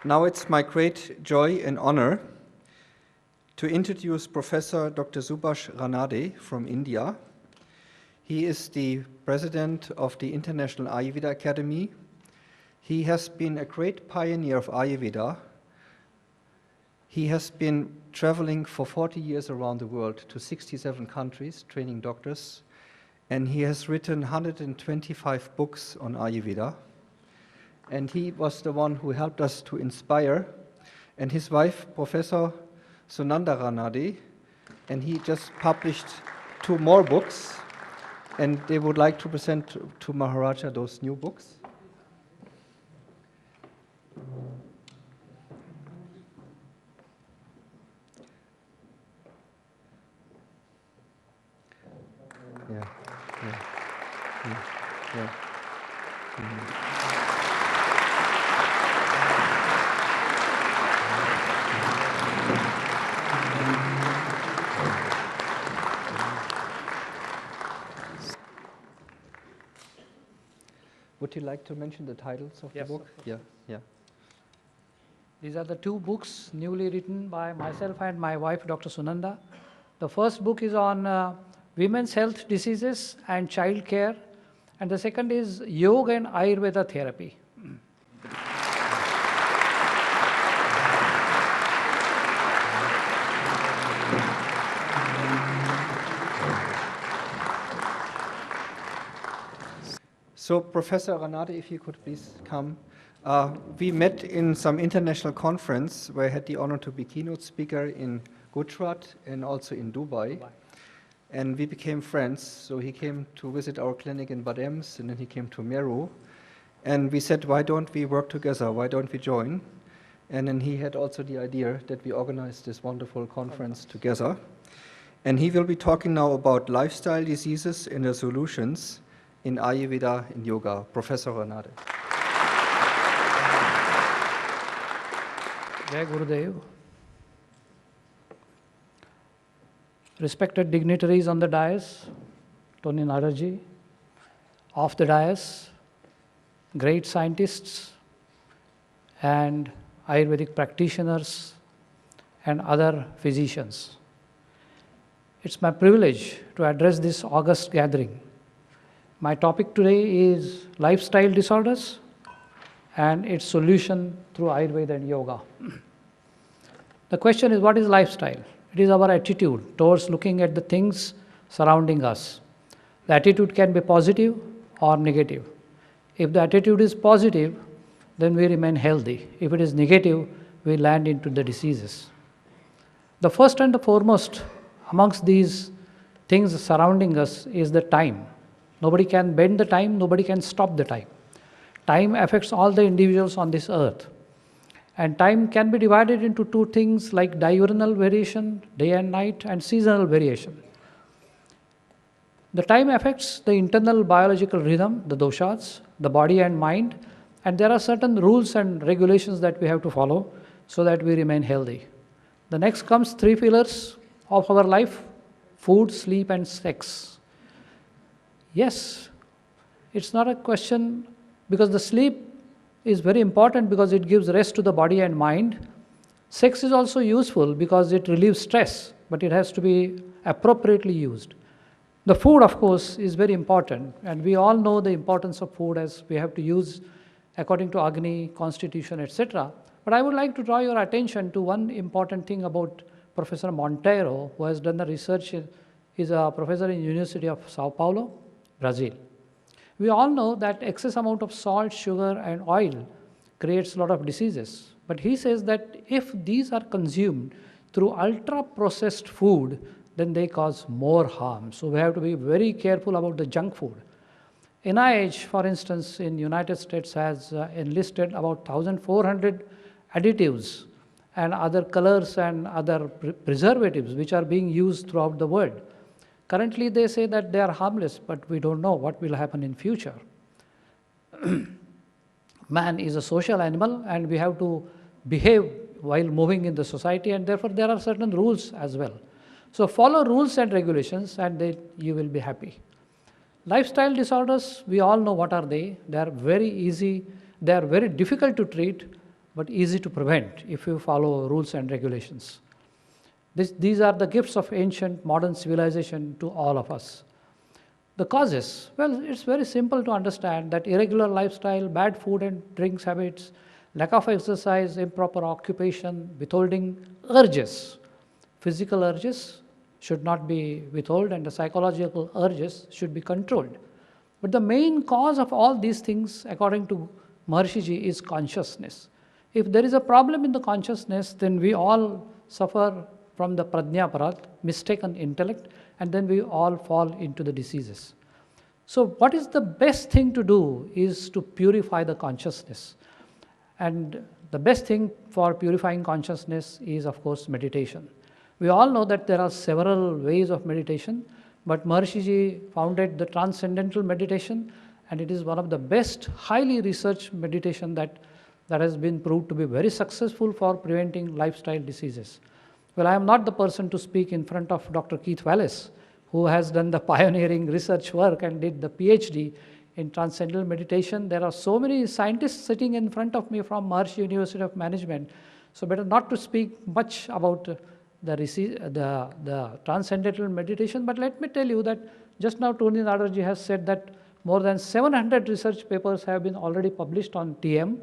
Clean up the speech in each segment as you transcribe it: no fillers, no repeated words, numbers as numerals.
Now it's my great joy and honor to introduce Professor Dr. Subhash Ranade from India. He is the president of the International Ayurveda Academy. He has been a great pioneer of Ayurveda. He has been traveling for 40 years around the world to 67 countries, training doctors, and he has written 125 books on Ayurveda. And he was the one who helped us to inspire, and his wife, Professor Sunanda Ranade, and he just published 2 more books, and they would like to present to Maharaja those new books. Yeah. Would you like to mention the titles of the book? Yes. Yeah. These are the 2 books newly written by myself and my wife, Dr. Sunanda. The first book is on women's health diseases and child care, and the second is Yoga and Ayurveda therapy. So, Professor Ranade, if you could please come. We met in some international conference where I had the honor to be keynote speaker in Gujarat and also in Dubai. And we became friends. So he came to visit our clinic in Bad Ems, and then he came to Meru. And we said, why don't we work together? Why don't we join? And then he had also the idea that we organize this wonderful conference together. And he will be talking now about lifestyle diseases and their solutions in Ayurveda and Yoga. Professor Ranade. Jai Gurudev. Respected dignitaries on the dais, Tony Nadarji, off the dais, great scientists and Ayurvedic practitioners and other physicians. It's my privilege to address this august gathering. My topic today is lifestyle disorders and its solution through Ayurveda and Yoga. The question is, what is lifestyle? It is our attitude towards looking at the things surrounding us. The attitude can be positive or negative. If the attitude is positive, then we remain healthy. If it is negative, we land into the diseases. The first and the foremost amongst these things surrounding us is the time. Nobody can bend the time, nobody can stop the time. Time affects all the individuals on this earth. And time can be divided into 2 things like diurnal variation, day and night, and seasonal variation. The time affects the internal biological rhythm, the doshas, the body and mind, and there are certain rules and regulations that we have to follow so that we remain healthy. The next comes 3 pillars of our life: food, sleep, and sex. Yes, it's not a question, because the sleep is very important because it gives rest to the body and mind. Sex is also useful because it relieves stress, but it has to be appropriately used. The food, of course, is very important, and we all know the importance of food as we have to use according to Agni, constitution, etc. But I would like to draw your attention to one important thing about Professor Monteiro, who has done the research. He's a professor in University of Sao Paulo, Brazil. We all know that excess amount of salt, sugar, and oil creates a lot of diseases. But he says that if these are consumed through ultra-processed food, then they cause more harm. So we have to be very careful about the junk food. NIH, for instance, in United States has enlisted about 1,400 additives and other colors and other preservatives which are being used throughout the world. Currently, they say that they are harmless, but we don't know what will happen in future. Man is a social animal, and we have to behave while moving in the society, and therefore there are certain rules as well. So follow rules and regulations, and then you will be happy. Lifestyle disorders, we all know what are they. They are very easy, they are very difficult to treat, but easy to prevent if you follow rules and regulations. These are the gifts of ancient modern civilization to all of us. The causes, well, it's very simple to understand that irregular lifestyle, bad food and drinks habits, lack of exercise, improper occupation, withholding urges. Physical urges should not be withheld and the psychological urges should be controlled. But the main cause of all these things, according to Maharshiji, is consciousness. If there is a problem in the consciousness, then we all suffer from the prajnaparat, mistaken intellect, and then we all fall into the diseases. So what is the best thing to do is to purify the consciousness. And the best thing for purifying consciousness is, of course, meditation. We all know that there are several ways of meditation, but Maharshiji founded the Transcendental Meditation, and it is one of the best, highly researched meditation that has been proved to be very successful for preventing lifestyle diseases. Well, I am not the person to speak in front of Dr. Keith Wallace, who has done the pioneering research work and did the PhD in Transcendental Meditation. There are so many scientists sitting in front of me from Maharshi University of Management, so better not to speak much about the Transcendental Meditation, but let me tell you that just now Tony Nadarji has said that more than 700 research papers have been already published on TM,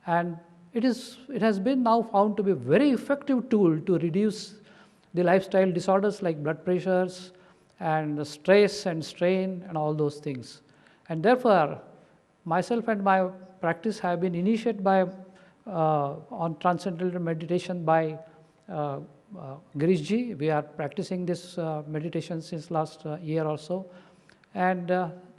and it has been now found to be a very effective tool to reduce the lifestyle disorders like blood pressures and the stress and strain and all those things. And therefore, myself and my practice have been initiated by on Transcendental Meditation by Girishji. We are practicing this meditation since last year or so, and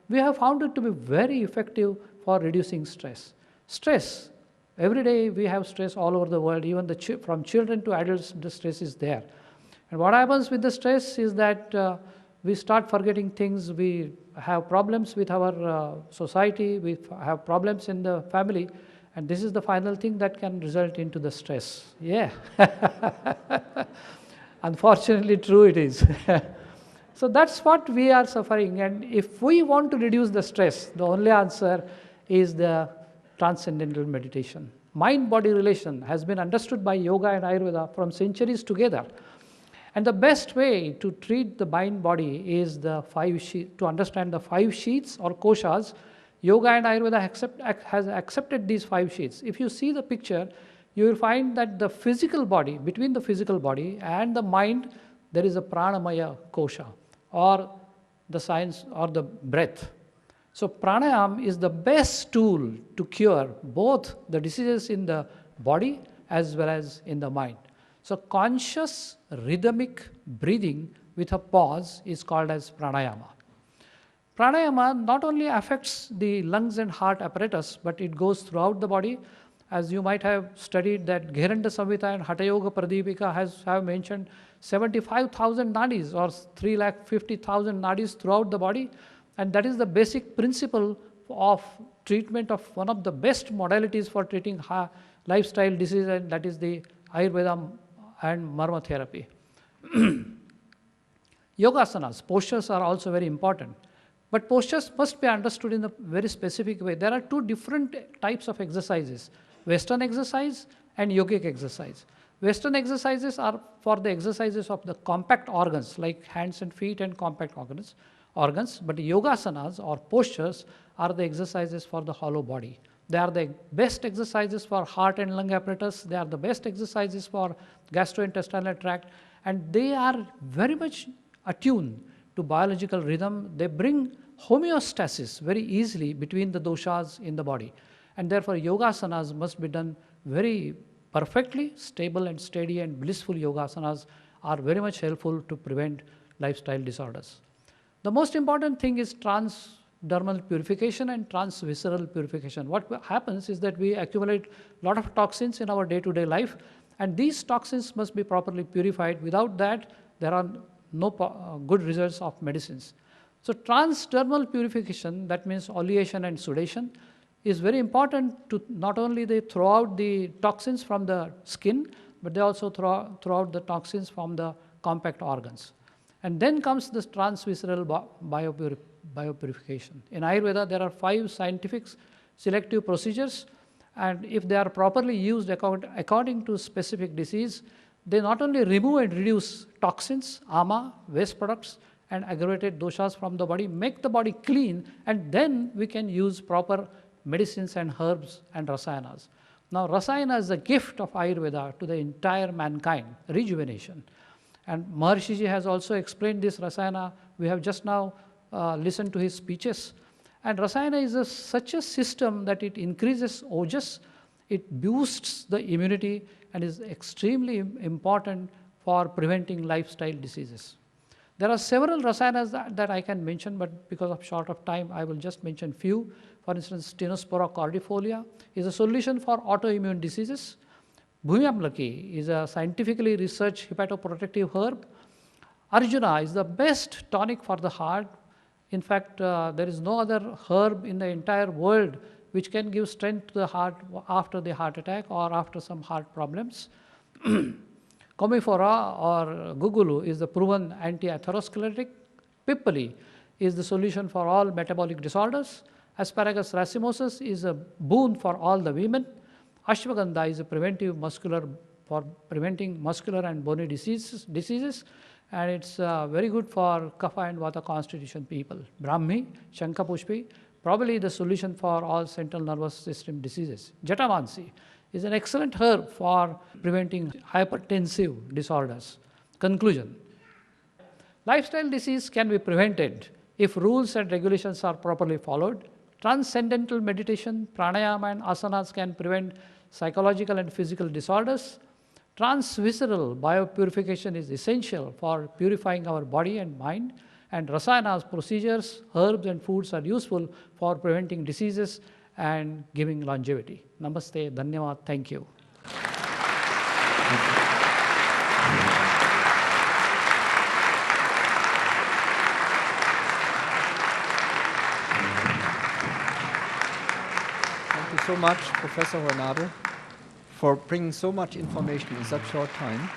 we have found it to be very effective for reducing stress. Stress, every day we have stress all over the world, even from children to adults, the stress is there. And what happens with the stress is that we start forgetting things, we have problems with our society, we have problems in the family, and this is the final thing that can result into the stress. Yeah. Unfortunately, true it is. So that's what we are suffering, and if we want to reduce the stress, the only answer is the Transcendental Meditation. Mind-body relation has been understood by yoga and Ayurveda from centuries together. And the best way to treat the mind-body is to understand the 5 sheets or koshas. Yoga and Ayurveda has accepted these 5 sheets. If you see the picture, you will find that the physical body, between the physical body and the mind, there is a pranamaya kosha, or the science or the breath. So pranayam is the best tool to cure both the diseases in the body as well as in the mind. So conscious rhythmic breathing with a pause is called as pranayama. Pranayama not only affects the lungs and heart apparatus, but it goes throughout the body. As you might have studied that Gheranda Samhita and Hatha Yoga Pradipika have mentioned 75,000 nadis or 350,000 nadis throughout the body. And that is the basic principle of treatment of one of the best modalities for treating lifestyle disease, and that is the Ayurveda and Marma therapy. Yogasanas, postures are also very important. But postures must be understood in a very specific way. There are 2 different types of exercises, Western exercise and yogic exercise. Western exercises are for the exercises of the compact organs like hands and feet and compact organs, but yogasanas or postures are the exercises for the hollow body. They are the best exercises for heart and lung apparatus. They are the best exercises for gastrointestinal tract, and they are very much attuned to biological rhythm. They bring homeostasis very easily between the doshas in the body, and therefore yogasanas must be done very perfectly. Stable and steady and blissful yogasanas are very much helpful to prevent lifestyle disorders. The most important thing is transdermal purification and transvisceral purification. What happens is that we accumulate a lot of toxins in our day-to-day life, and these toxins must be properly purified. Without that, there are no good results of medicines. So transdermal purification, that means oleation and sudation, is very important to not only they throw out the toxins from the skin, but they also throw out the toxins from the compact organs. And then comes this transvisceral biopurification. In Ayurveda, there are 5 scientific selective procedures And if they are properly used according to specific disease, they not only remove and reduce toxins, ama, waste products, and aggravated doshas from the body, make the body clean, and then we can use proper medicines and herbs and rasayanas. Now, Rasayana is a gift of Ayurveda to the entire mankind, rejuvenation. And Maharshiji has also explained this Rasayana. We have just now listened to his speeches. And Rasayana is such a system that it increases ojas, it boosts the immunity, and is extremely important for preventing lifestyle diseases. There are several Rasayanas that I can mention, but because of short of time, I will just mention few. For instance, Tinospora cordifolia is a solution for autoimmune diseases. Bhumyamlaki is a scientifically researched hepatoprotective herb. Arjuna is the best tonic for the heart. In fact, there is no other herb in the entire world which can give strength to the heart after the heart attack or after some heart problems. Comifora or Gugulu is the proven anti-atherosclerotic. Pippali is the solution for all metabolic disorders. Asparagus racemosus is a boon for all the women. Ashwagandha is a preventive muscular for preventing muscular and bony diseases, and it's very good for kapha and vata constitution people. Brahmi, Shankhapushpi, probably the solution for all central nervous system diseases. Jatamansi is an excellent herb for preventing hypertensive disorders. Conclusion. Lifestyle disease can be prevented if rules and regulations are properly followed. Transcendental meditation, pranayama and asanas can prevent psychological and physical disorders. Transvisceral bio purification is essential for purifying our body and mind. And Rasayanas, procedures, herbs and foods are useful for preventing diseases and giving longevity. Namaste, dhanyawad, thank you. Thank you so much, Professor Ranade, for bringing so much information in such short time.